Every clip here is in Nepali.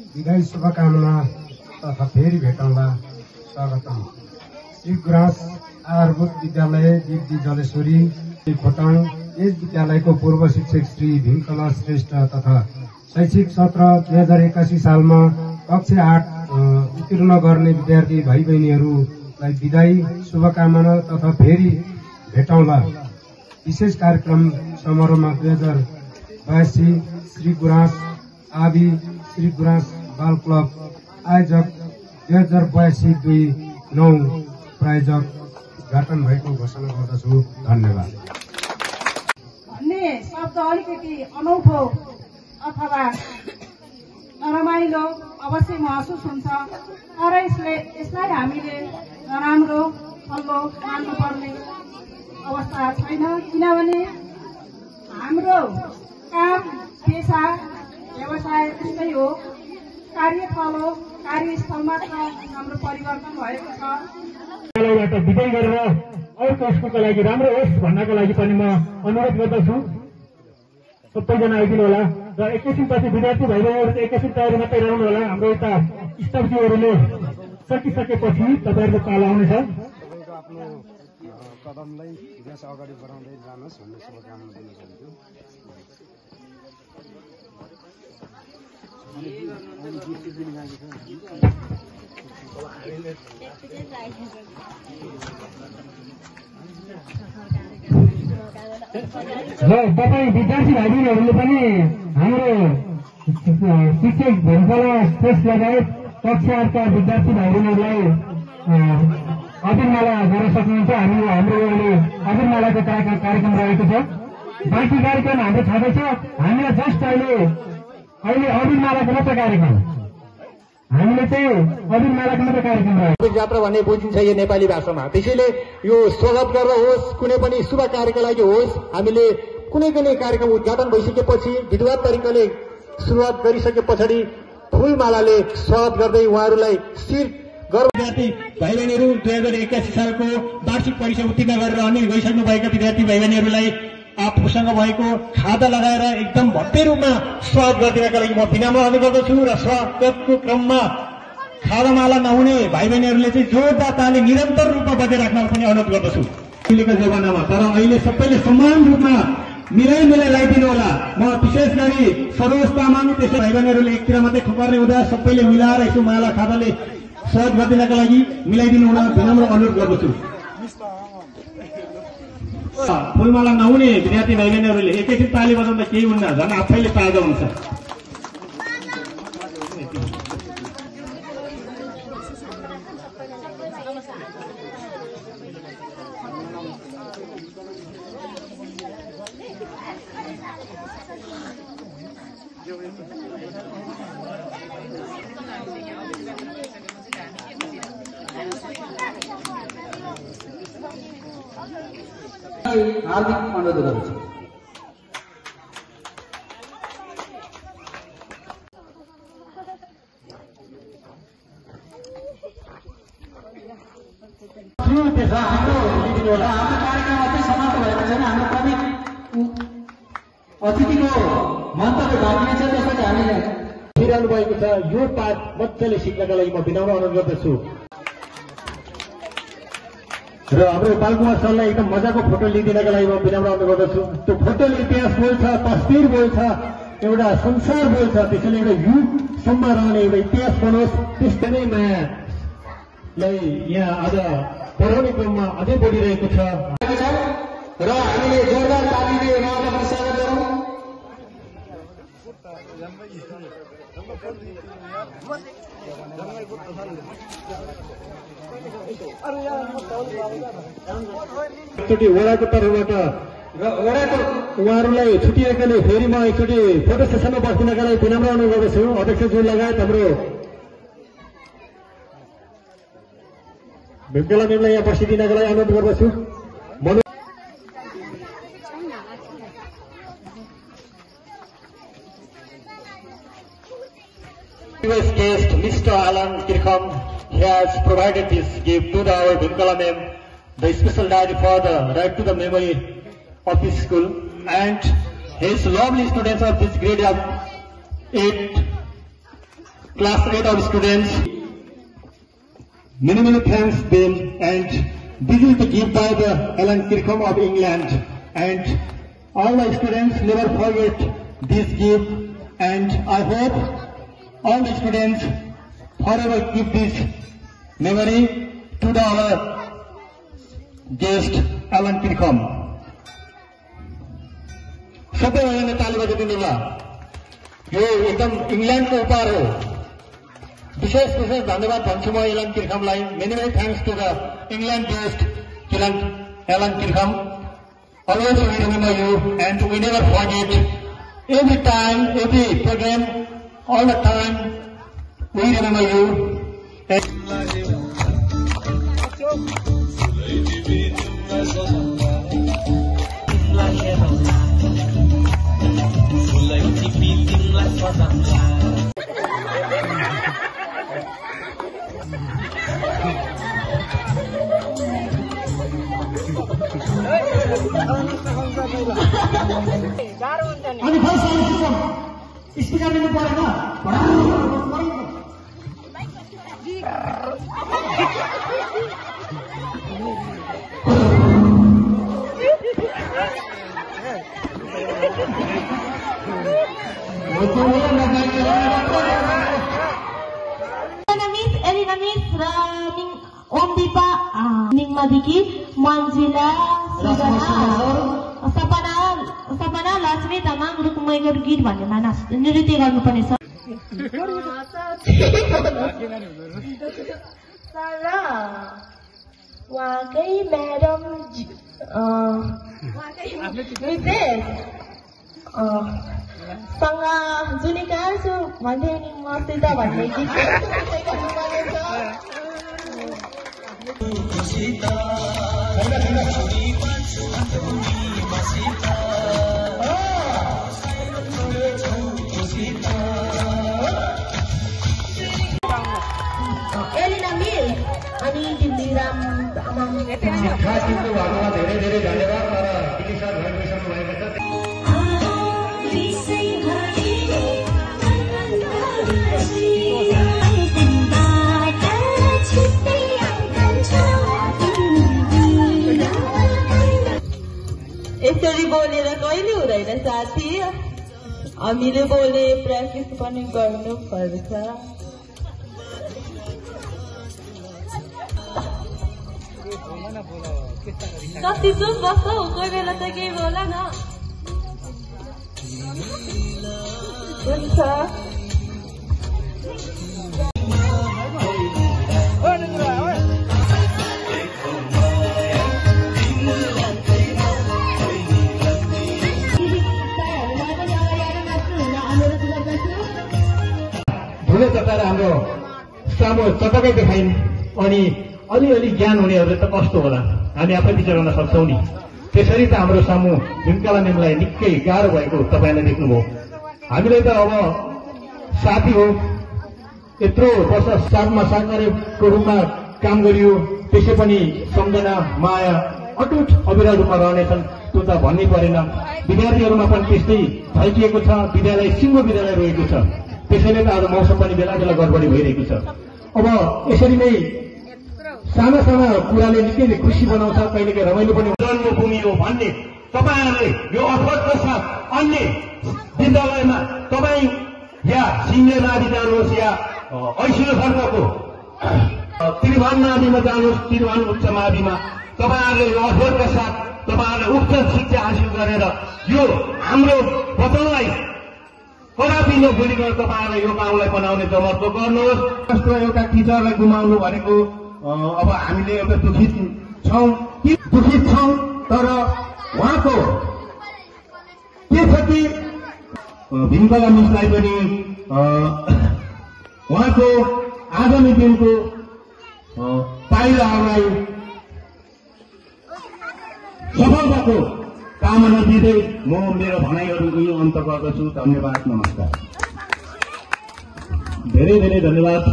विदाई शुभकामना तथा फेरि भेटौँला। स्वागतम। श्री गुराँस आधारभूत विद्यालय दिप्ती जलेश्वरी खोटाङ। यस विद्यालयको पूर्व शिक्षक श्री भीमकला श्रेष्ठ तथा शैक्षिक सत्र 2081 सालमा कक्षा 8 उत्तीर्ण गर्ने विद्यार्थी भाइ बहिनीहरूलाई विदाई शुभकामना तथा फेरि भेटौँला। विशेष कार्यक्रम समारोहमा 2082 श्री गुराँस आदि श्री गुराँस बाल क्लब आयोजक 2082-9 प्रायोजक उद्घाटन भएको घोषणा गर्दछु। धन्यवाद। भन्ने शब्द अलिकति अनौठो अथवा नरमाइलो अवश्य महसुस हुन्छ, तर यसलाई हामीले नराम्रो सल्लो मान्नुपर्ने अवस्था छैन, किनभने हाम्रो काम पेसा व्यवसाय त्यस्तै हो, कार्यस्थल हो, कार्यस्थलमा हाम्रो परिवर्तन भएको छ। विजय गरेर अर्को स्कुलको लागि राम्रो होस् भन्नको लागि पनि म अनुरोध गर्दछु। सबैजना आइदिनु होला र एकैछिनपछि विद्यार्थी भाइ बहिनीहरू चाहिँ एकैछिन तयारी मात्रै रहनु होला। हाम्रो यता स्टाफजीहरूले सकिसकेपछि तपाईँहरूको पालो आउनेछ। आफ्नो कदमलाई देश अगाडि बढाउँदै जानुहोस् भन्ने शुभकामना दिन चाहन्छु। र तपाईँ विद्यार्थी भाइ बहिनीहरूले पनि हाम्रो शिक्षक भीमकला श्रेष्ठ लगायत कक्षा 8का विद्यार्थी भाइ बहिनीहरूलाई अबिरमाला गर्न सक्नुहुन्छ। हाम्रो अहिले अबिरमालाको कार्यक्रम रहेको छ। बाँकी कार्यक्रम हाम्रो छँदैछ। हामीलाई जस्ट अहिले अबिरमालाको मात्र कार्यक्रम, हामीले चाहिँ अबिरमालाको मात्र कार्यक्रम रहेको यात्रा भन्ने बुझिन्छ यो नेपाली भाषामा। त्यसैले यो स्वागत गरेर होस्, कुनै पनि शुभ कार्यको लागि होस्, हामीले कुनै कार्यक्रम उद्घाटन भइसकेपछि विधिवत तरिकाले सुरुवात गरिसके पछाडि फूलमालाले स्वागत गर्दै उहाँहरूलाई शिर विद्यार्थी भाइ बहिनीहरू 2081 सालको वार्षिक परीक्षा उत्तीर्ण गरेर अनि गइसक्नुभएका विद्यार्थी भाइ बहिनीहरूलाई आफूसँग भएको खादा लगाएर एकदम भव्य रूपमा स्वागत गरिदिनका लागि म विनम्र अनुरोध गर्दछु। र स्वागतको क्रममा खादामाला नहुने भाइ बहिनीहरूले चाहिँ जोरदार ताली निरन्तर रूपमा बजाइराख्न पनि अनुरोध गर्दछु। अहिलेको जमानामा तर अहिले सबैले समान रूपमा मिलाइ लगाइदिनु होला। म विशेष गरी सरोज तामाङ त्यसै भाइ बहिनीहरूले एकतिर मात्रै खुपार्ने हुँदा सबैले मिलाएर यसो माला खादाले स्वागत गरिदिनका लागि मिलाइदिनु हुन विनम्र अनुरोध गर्दछु। फूलमाला नहुने विद्यार्थी भाइ बहिनीहरूले एकैछिन ताली बजाउँदा केही हुन्न, झन् आफैले ताजा हुन्छ। हार्दिक अनुरोध गर्दछु। अतिथिको मन्तव्य बाँकी छ, त्यसपछि हामीले फिरहनु भएको छ। यो पाठ मजाले सिक्नका लागि म विनम्र अनुरोध गर्दछु। र हाम्रो बालकुमार सरलाई एकदम मजाको फोटो लिइदिनका लागि म विनम्र अनुरोध गर्दछु। त्यो फोटोले इतिहास बोल्छ, तस्बिर बोल्छ, एउटा संसार बोल्छ। त्यसैले एउटा युगसम्म रहने एउटा इतिहास बनोस्। त्यस्तै नै मायालाई यहाँ आज पढाउने क्रममा अझै बढिरहेको छ र हामीले जोरदार तालीले उहाँलाई स्वागत गरौँ। एकचोटि वडाको तर्फबाट र वडाको उहाँहरूलाई छुटिएकाले फेरि म एकचोटि फोटो सेसनमा बस्दिनका लागि विनम्र अनुरोध गर्दछु। अध्यक्षज्यू लगायत हाम्रो भीमकला मेमलाई यहाँ बसिदिनका लागि अनुरोध गर्दछु। Previous guest, Mr. Alan Kirkham, has provided this gift to our Bhimkala ma'am, the special diary for the right to the memory of his school, and his lovely students of this grade of 8 class 8 of students. Many thanks them, and this is the gift by the Alan Kirkham of England, and all the students never forget this gift, and I hope all the students forever keep this memory to our guest Alan Kirkham. सबैजनाले ताली बजाइदिनु होला। यो एकदम इङ्ल्यान्डको उपहार हो। विशेष धन्यवाद भन्छु म एलन किर्खमलाई। Many thanks to the England based Alan Kirkham. Always we remember you, and we never forget. Every time, every program, all the time, we remember you. अनि फर्स्ट साउन्ड सिस्टम स्पिकर दिनु परेन। Elina Miss, Om Dipa, Ningmadiki, Manjila, सपना लक्ष्मी तामाङ रुकुमैको गीत भन्नेमा नृत्य गर्नुपर्ने छ। उहाँकै म्याडम सँग जुनिका छु भन्थे नि मसित भन्ने गीत एलिना मिल अनि दिल्लीराम तामाङ खास टिमको भागमा धेरै धन्यवाद। तर विकिसर भइसक्नु भएको छ। यसरी बोलेर कहिले हुँदैन साथी, हामीले बोले प्र्याक्टिस पनि गर्नुपर्छ। कति चुप बस्छौ, कोही बेला त केही बोला न। हुन्छ धुलो चटाएर हाम्रो सामु चटकै देखाइन्। अनि अलिअलि ज्ञान हुनेहरूले त कस्तो होला, हामी आफै विचार गर्न सक्छौँ नि। त्यसरी त हाम्रो सामु भीमकाला मेमलाई निकै गाह्रो भएको तपाईँले देख्नुभयो। हामीलाई त अब साथी हो, यत्रो वर्ष साथमा साथको रूपमा काम गरियो, त्यसै पनि सम्झना माया अटुट अविरल रूपमा रहनेछन्, त्यो त भन्नै परेन। विद्यार्थीहरूमा पनि त्यस्तै झल्किएको छ। विद्यालय सिङ्गो विद्यालय रहेको छ, त्यसैले त आज मौसम पनि बेला बेला गडबडी भइरहेको छ। अब यसरी नै साना कुराले निकै खुसी बनाउँछ, कहिलेकाहीँ रमाइलो पनि जन्मभूमि हो भन्ने तपाईँहरूले यो अवगतको साथ अन्य विद्यालयमा तपाईँ या सिनियर मावि जानुहोस् या ऐसियो सर्गको त्रिभुवन माविमा जानुहोस्, त्रिभुवन उच्च माविमा तपाईँहरूले यो अवगतका साथ तपाईँहरूले उच्च शिक्षा हासिल गरेर यो हाम्रो वचनलाई कदापि नभुलिकन तपाईँहरूले यो गाउँलाई बनाउने जमर्को गर्नुहोस्। जस्तो एउटा टिचरलाई गुमाउनु भनेको अब हामीले एउटा दुखित छौँ, तर उहाँको के छ कि भीमकाला मिसलाई पनि उहाँको आगामी दिनको पाइलाहरूलाई सफलताको कामना दिँदै म मेरो भनाइहरू यो अन्त गर्दछु। धन्यवाद, नमस्कार। धेरै धन्यवाद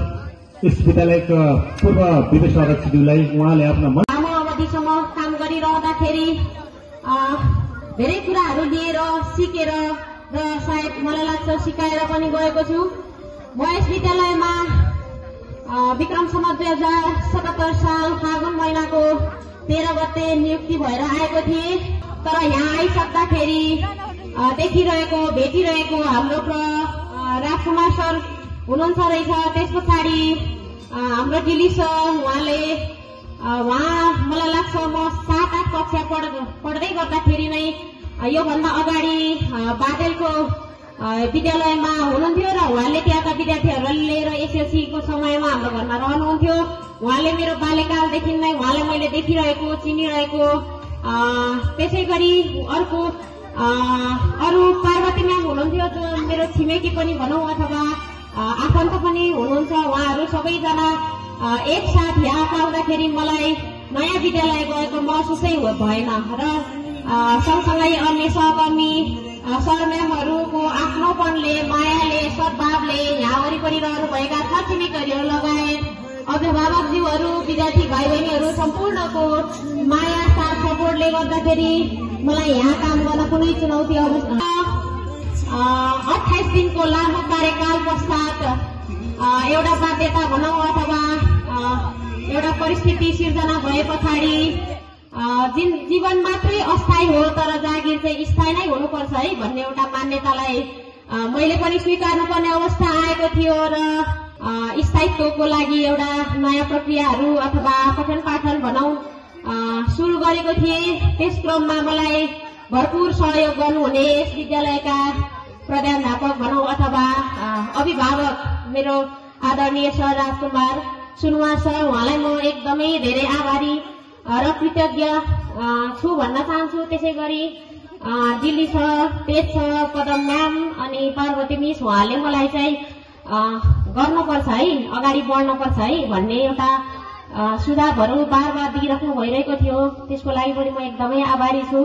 यस विद्यालयका पूर्व विदेश अध्यक्षज्यूलाई। उहाँले आफ्नो लामो अवधिसम्म काम गरिरहँदाखेरि धेरै कुराहरू लिएर सिकेर र सायद मलाई लाग्छ सिकाएर पनि गएको छु। म यस विद्यालयमा विक्रम सम्वत 2077 साल फागुन महिनाको 13 गते नियुक्ति भएर आएको थिएँ। तर यहाँ आइसक्दाखेरि देखिरहेको भेटिरहेको हाम्रो राजकुमार सर हुनुहुन्छ रहेछ। त्यस पछाडि हाम्रो डिली सर उहाँ मलाई लाग्छ म 7-8 कक्षा पढ्दै गर्दाखेरि नै योभन्दा अगाडि बादलको विद्यालयमा हुनुहुन्थ्यो र उहाँले त्यहाँका विद्यार्थीहरूलाई लिएर एसएलसीको समयमा हाम्रो घरमा रहनुहुन्थ्यो। उहाँले मेरो बाल्यकालदेखि नै उहाँलाई मैले देखिरहेको चिनिरहेको। त्यसै गरी अरू पार्वती म्याम हुनुहुन्थ्यो जो मेरो छिमेकी पनि भनौँ अथवा आफन्त पनि हुनुहुन्छ। उहाँहरू सबैजना एकसाथ यहाँ पाउँदाखेरि मलाई नयाँ विद्यालय गएको महसुसै भएन र सँगसँगै अन्य सहकर्मी सर म्यामहरूको आफ्नोपनले मायाले सद्भावले यहाँ वरिपरि रहनुभएका छरछिमेकीहरू लगायत अभिभावकज्यूहरू विद्यार्थी भाइ बहिनीहरू सम्पूर्णको माया साथ सपोर्टले गर्दाखेरि मलाई यहाँ काम गर्न कुनै चुनौती 28 दिनको लामो कार्यकाल पश्चात एउटा बाध्यता भनौँ अथवा एउटा परिस्थिति सिर्जना भए पछाडि जीवन मात्रै अस्थायी हो तर जागिर चाहिँ स्थायी नै हुनुपर्छ है भन्ने एउटा मान्यतालाई मैले पनि स्वीकार्नुपर्ने अवस्था आएको थियो र स्थायित्वको लागि एउटा नयाँ प्रक्रियाहरू अथवा पठन पाठन भनौँ सुरु गरेको थिएँ। त्यस क्रममा मलाई भरपूर सहयोग गर्नुहुने यस विद्यालयका प्रधानाध्यापक भनौँ अथवा अभिभावक मेरो आदरणीय सर राजकुमार सुनवार सर, उहाँलाई म एकदमै धेरै आभारी र कृतज्ञ छु भन्न चाहन्छु। त्यसै गरी दिल्ली छ, पेज छ, पदम म्याम अनि पार्वती मिस, उहाँले मलाई चाहिँ गर्नुपर्छ है, अगाडि बढ्नुपर्छ है भन्ने एउटा सुझावहरू बार बार दिइराख्नु भइरहेको थियो। त्यसको लागि पनि म एकदमै आभारी छु।